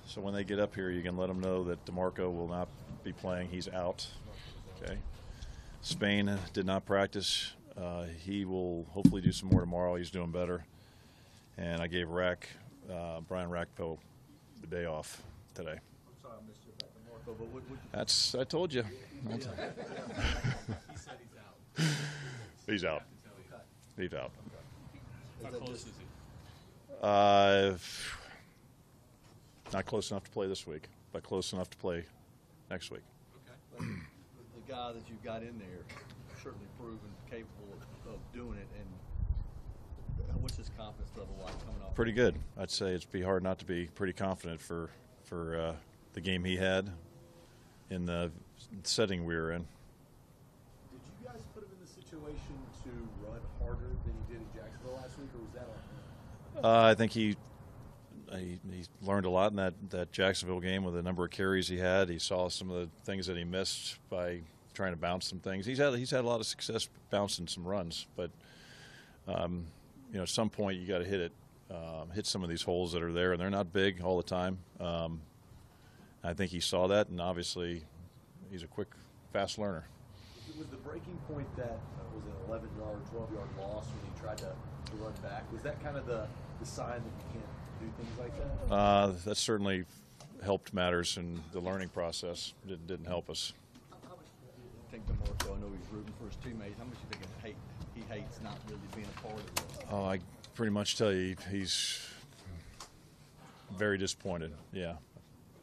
So when they get up here, you can let them know that DeMarco will not be playing. He's out. Okay. Spain did not practice. He will hopefully do some more tomorrow. He's doing better. And I gave Brian Rackpo the day off today. I'm sorry I missed you about DeMarco, but what That's, I told you. He said he's out. He's out. He's out. How close is he? Not close enough to play this week, but close enough to play next week. Okay. The guy that you got in there certainly proven capable of doing it. And what's his confidence level like coming off? Pretty good. I'd say it'd be hard not to be pretty confident for the game he had in the setting we were in. Did you guys put him in the situation to run harder than he did in Jacksonville last week, or was that on him? I think he learned a lot in that Jacksonville game with the number of carries he had. He saw some of the things that he missed by trying to bounce some things. He's had a lot of success bouncing some runs, but at some point you got to hit some of these holes that are there, and they're not big all the time. I think he saw that, and obviously he's a quick, fast learner. Was the breaking point that was an 11-yard, 12-yard loss when he tried to run back? Was that kind of the sign that you can't do things like that? That certainly helped matters in the learning process. It didn't help us. How much do you think DeMarco, I know he's rooting for his teammates, how much do you think he hates not really being a part of this? Oh, I pretty much tell you he's very disappointed, yeah.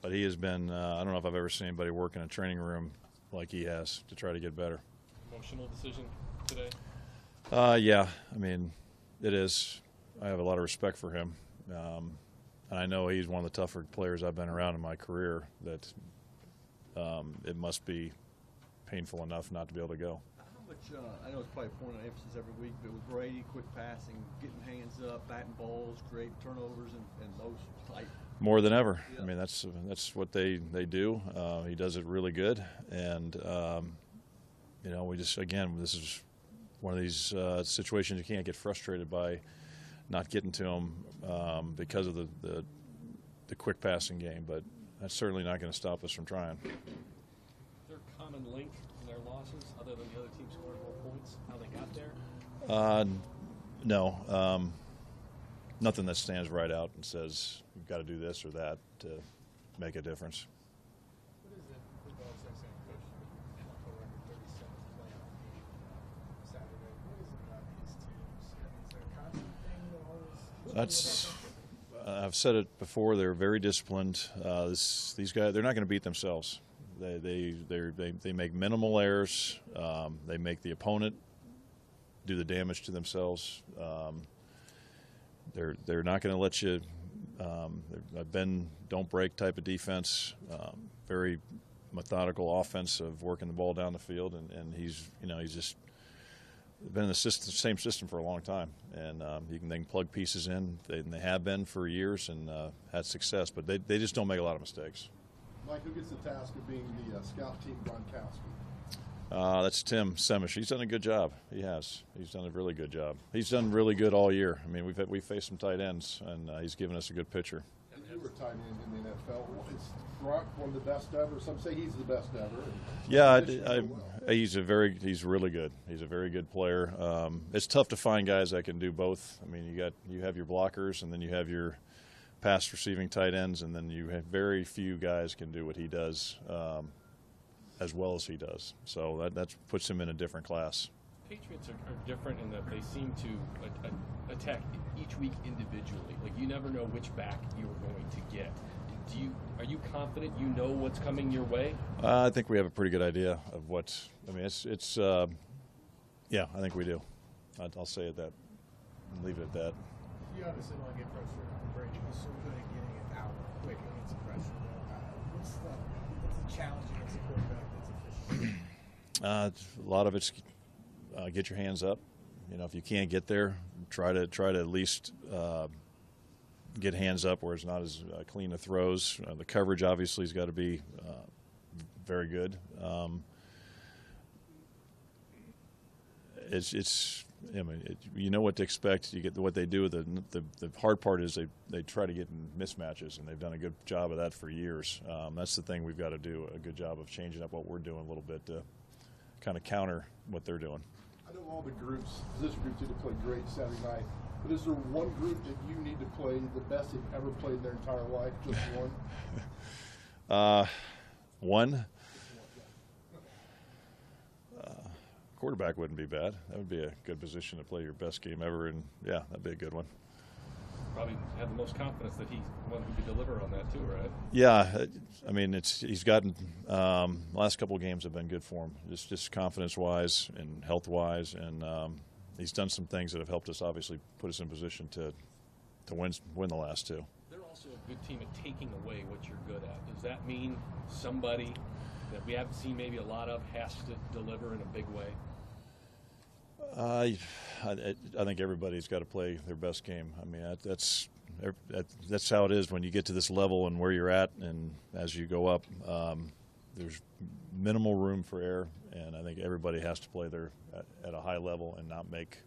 But he has been, I don't know if I've ever seen anybody work in a training room like he has to try to get better. Emotional decision today? Yeah, I mean, it is. I have a lot of respect for him. And I know he's one of the tougher players I've been around in my career, that it must be painful enough not to be able to go. How much, I know it's probably a point of emphasis every week, but with Brady, quick passing, getting hands up, batting balls, creating turnovers, and those type. More than ever. Yeah. I mean, that's what they do. He does it really good, and we just, again, this is one of these situations you can't get frustrated by not getting to him because of the quick passing game, but that's certainly not going to stop us from trying. Is there a common link in their losses other than the other team scoring more points, how they got there? No. Nothing that stands right out and says you've got to do this or that to make a difference. What is it, football association coach, NFL record 37th playoff game Saturday? What is it about these teams? Is there a constant thing that always? I've said it before. They're very disciplined. These guys, they're not going to beat themselves. They make minimal errors. They make the opponent do the damage to themselves. They're not going to let you. I've been don't break type of defense. Very methodical offense of working the ball down the field, and he's just been in the same system for a long time, and they can plug pieces in. They have been for years and had success, but they just don't make a lot of mistakes. Mike, who gets the task of being the scout team Gronkowski? That's Tim Semish. He's done a good job. He has. He's done a really good job. He's done really good all year. I mean, we've faced some tight ends, and he's given us a good picture. You were tight end in the NFL. Is Gronk one of the best ever? Some say he's the best ever. Yeah, he's really good. He's a very good player. It's tough to find guys that can do both. I mean, you have your blockers, and then you have your pass receiving tight ends, and then you have very few guys can do what he does as well as he does. So that puts him in a different class. Patriots are different in that they seem to attack each week individually. Like, you never know which back you're going to get. Are you confident you know what's coming your way? I think we have a pretty good idea of what's. I mean, yeah, I think we do. I'll say it that and leave it at that. You obviously want to get pressure on Brady. He's so good at getting it out quick against the pressure. What's the challenge against a quarterback that's efficient? A lot of it's get your hands up. If you can't get there, try to at least get hands up where it's not as clean of throws. The coverage obviously has got to be very good. I mean, you know what to expect. You get what they do. The hard part is they try to get in mismatches, and they've done a good job of that for years. That's the thing we've got to do a good job of changing up what we're doing a little bit to kind of counter what they're doing. I know all the groups, position groups, need to play great Saturday night. But is there one group that you need to play the best they've ever played in their entire life? Just one? One? Quarterback wouldn't be bad. That would be a good position to play your best game ever, and yeah, that'd be a good one. Probably have the most confidence that he's one who could deliver on that too, right? Yeah, I mean, he's gotten last couple of games have been good for him, just confidence-wise and health-wise, and he's done some things that have helped us obviously put us in position to win the last two. They're also a good team at taking away what you're good at. Does that mean somebody that we haven't seen maybe a lot of has to deliver in a big way? I think everybody's got to play their best game. I mean, that's how it is when you get to this level and where you're at, and as you go up, there's minimal room for error, and I think everybody has to play at a high level and not make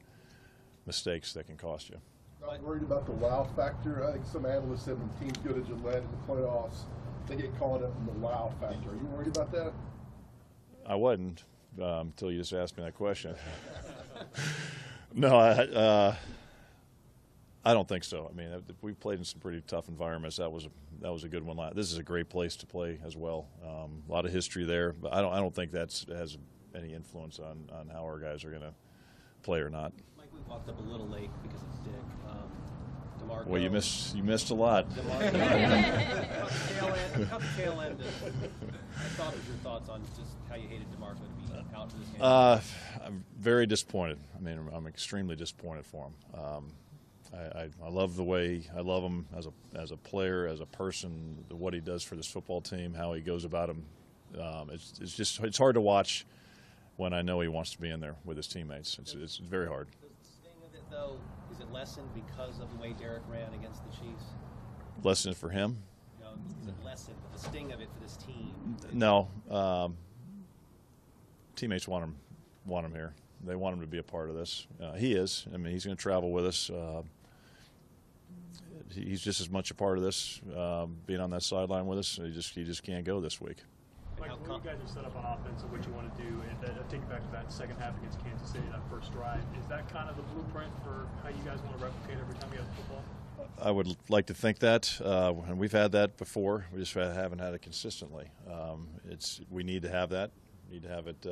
mistakes that can cost you. Not worried about the wow factor. I think some analysts said when teams go to Gillette in the playoffs, they get caught up in the wow factor. Are you worried about that? I wasn't until you just asked me that question. No, I don't think so. I mean, we played in some pretty tough environments. That was a good one. This is a great place to play as well. A lot of history there, but I don't think that has any influence on how our guys are going to play or not. Mike, we walked up a little late because of Dick. DeMarco. Well, you missed a lot. DeMarco. Cut the tail end. I thought of your thoughts on just how you hated DeMarco to be out for this game. I'm very disappointed. I mean, I'm extremely disappointed for him. I love the way I love him as a player, as a person, what he does for this football team, how he goes about him. It's hard to watch when I know he wants to be in there with his teammates. It's very hard. The sting of it, though, is it lessened because of the way Derek ran against the Chiefs? Lesson for him? No, is it lessened? The sting of it for this team? No. Teammates want him here. They want him to be a part of this. He is. I mean, he's going to travel with us. He's just as much a part of this, being on that sideline with us. He just can't go this week. Mike, when you guys are set up on offense and what you want to do, and take it back to that second half against Kansas City, that first drive, is that kind of the blueprint for how you guys want to replicate every time you have the football? I would like to think that, and we've had that before. We just haven't had it consistently. We need to have that. We need to have it.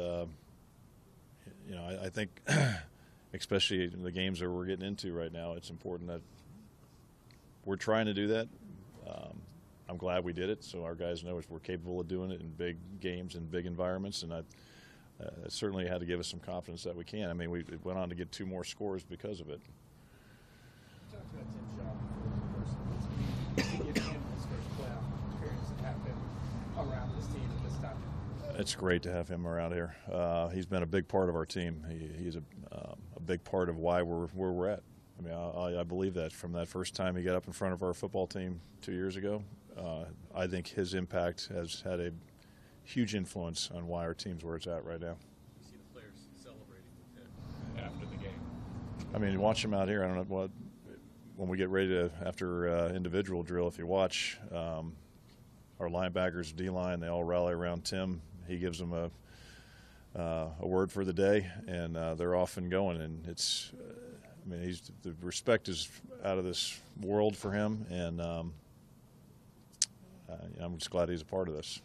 I think, especially in the games that we're getting into right now, it's important that we're trying to do that. I'm glad we did it, so our guys know we're capable of doing it in big games and big environments, and it certainly had to give us some confidence that we can. I mean, we went on to get 2 more scores because of it. You talked about Tim Shaw before the person. To give him his first playoff experience and have him around this team at this time. It's great to have him around here. He's been a big part of our team. He's a big part of why we're where we're at. I mean, I believe that from that first time he got up in front of our football team 2 years ago. I think his impact has had a huge influence on why our team's where it's at right now. You see the players celebrating with him after the game. I mean, watch him out here. I don't know what when we get ready to after individual drill. If you watch our linebackers, D-line, they all rally around Tim. He gives them a word for the day, and they're off and going. And it's, I mean, the respect is out of this world for him, and I'm just glad he's a part of this.